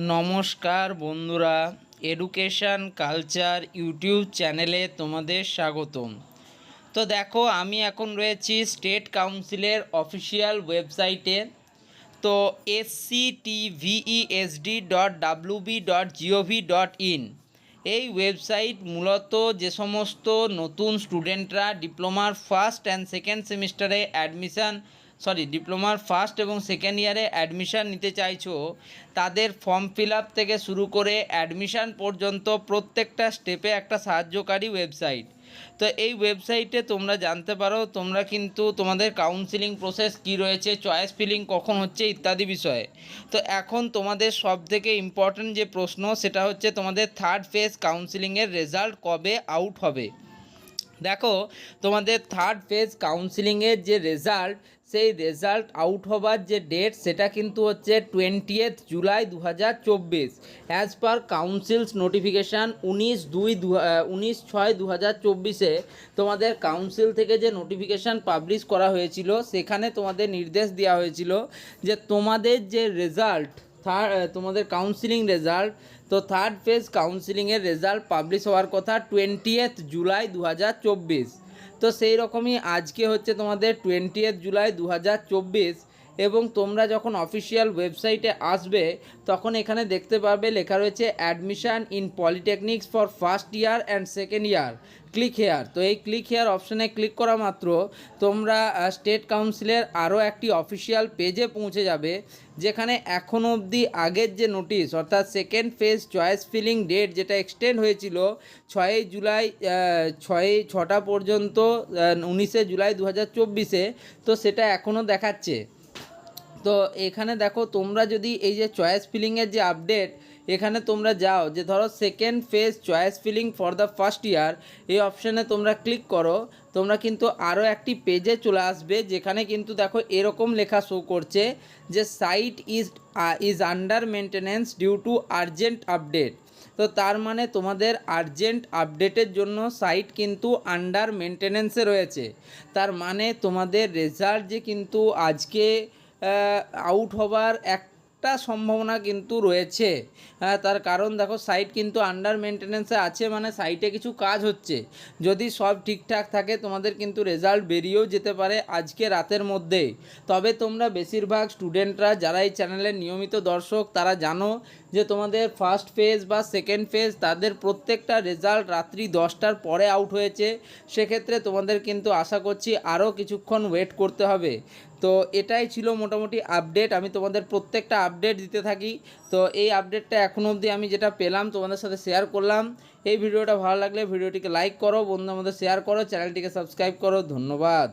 নমস্কার বন্ধুরা, education culture YouTube চ্যানেলে তোমাদের স্বাগতম। তো দেখো, আমি এখন রয়েছি স্টেট কাউন্সিলের অফিসিয়াল ওয়েবসাইটে। তো sctvesd.wb.gov.in এই ওয়েবসাইট মূলত যে সমস্ত নতুন স্টুডেন্টরা ডিপ্লোমার ফার্স্ট অ্যান্ড সেকেন্ড সেমিস্টারে ডিপ্লোমার ফার্স্ট এবং সেকেন্ড ইয়ারে অ্যাডমিশান নিতে চাইছো, তাদের ফর্ম ফিল আপ থেকে শুরু করে অ্যাডমিশান পর্যন্ত প্রত্যেকটা স্টেপে একটা সাহায্যকারী ওয়েবসাইট। তো এই ওয়েবসাইটে তোমরা জানতে পারো তোমরা কিন্তু তোমাদের কাউন্সিলিং প্রসেস কি রয়েছে, চয়েস ফিলিং কখন হচ্ছে ইত্যাদি বিষয়ে। তো এখন তোমাদের সব থেকে ইম্পর্ট্যান্ট যে প্রশ্ন, সেটা হচ্ছে তোমাদের থার্ড ফেজ কাউন্সিলিংয়ের রেজাল্ট কবে আউট হবে। দেখো, তোমাদের থার্ড ফেজ কাউন্সিলিংয়ের যে রেজাল্ট, সেই রেজাল্ট আউট হবার যে ডেট, সেটা কিন্তু হচ্ছে 20 July 2024 as per council's notification 19/6/2024 তোমাদের কাউন্সিল থেকে যে নোটিফিকেশান পাবলিশ করা হয়েছিল, সেখানে তোমাদের নির্দেশ দেওয়া হয়েছিল যে তোমাদের যে রেজাল্ট, তোমাদের কাউন্সিলিং রেজাল্ট, তো থার্ড ফেজ কাউন্সিলিংয়ের রেজাল্ট পাবলিশ হওয়ার কথা 20 জুলাই 2024। তো সেই রকমই আজকে হচ্ছে তোমাদের 20 জুলাই 2024, এবং তোমরা যখন অফিসিয়াল ওয়েবসাইটে আসবে তখন এখানে দেখতে পাবে লেখা রয়েছে admission in polytechnics for first year and second year, click here. তো এই ক্লিক হেয়ার অপশানে ক্লিক করা মাত্র তোমরা স্টেট কাউন্সিলের আরও একটি অফিসিয়াল পেজে পৌঁছে যাবে, যেখানে এখনও অবধি আগের যে নোটিশ, অর্থাৎ second phase choice filling date যেটা এক্সটেন্ড হয়েছিল 6 জুলাই 6টা পর্যন্ত 19 জুলাই 2024, তো সেটা এখনও দেখাচ্ছে। তো এখানে দেখো, তোমরা যদি এই যে চয়েস ফিলিংয়ের যে আপডেট, এখানে তোমরা যাও, যে ধরো second phase choice feeling for the first year, এই অপশানে তোমরা ক্লিক করো, তোমরা কিন্তু আরও একটি পেজে চলে আসবে, যেখানে কিন্তু দেখো এরকম লেখা শো করছে যে site is under maintenance due to urgent update. তো তার মানে তোমাদের আর্জেন্ট আপডেটের জন্য সাইট কিন্তু আন্ডার মেনটেন্যান্সে রয়েছে। তার মানে তোমাদের রেজাল্ট যে কিন্তু আজকে আউট হবার একটা সম্ভাবনা কিন্তু রয়েছে। তার কারণ দেখো, সাইট কিন্তু আন্ডার মেনটেন্যান্সে আছে, মানে সাইটে কিছু কাজ হচ্ছে। যদি সব ঠিকঠাক থাকে তোমাদের কিন্তু রেজাল্ট বেরিয়েও যেতে পারে আজকে রাতের মধ্যেই। তবে তোমরা বেশিরভাগ স্টুডেন্টরা যারা এই চ্যানেলের নিয়মিত দর্শক, তারা জানো যে তোমাদের ফার্স্ট ফেজ বা সেকেন্ড ফেজ তাদের প্রত্যেকটা রেজাল্ট রাত্রি 10টার পরে আউট হয়েছে। সেক্ষেত্রে তোমাদের কিন্তু আশা করছি আরও কিছুক্ষণ ওয়েট করতে হবে। তো এটাই ছিল মোটামুটি আপডেট, আমি তোমাদের প্রত্যেকটা আপডেট দিতে থাকি। তো এই আপডেটটা এখনও অবধি আমি যেটা পেলাম তোমাদের সাথে শেয়ার করলাম। এই ভিডিওটা ভালো লাগলে ভিডিওটিকে লাইক করো, বন্ধুদের মধ্যে শেয়ার করো, চ্যানেলটিকে সাবস্ক্রাইব করো। ধন্যবাদ।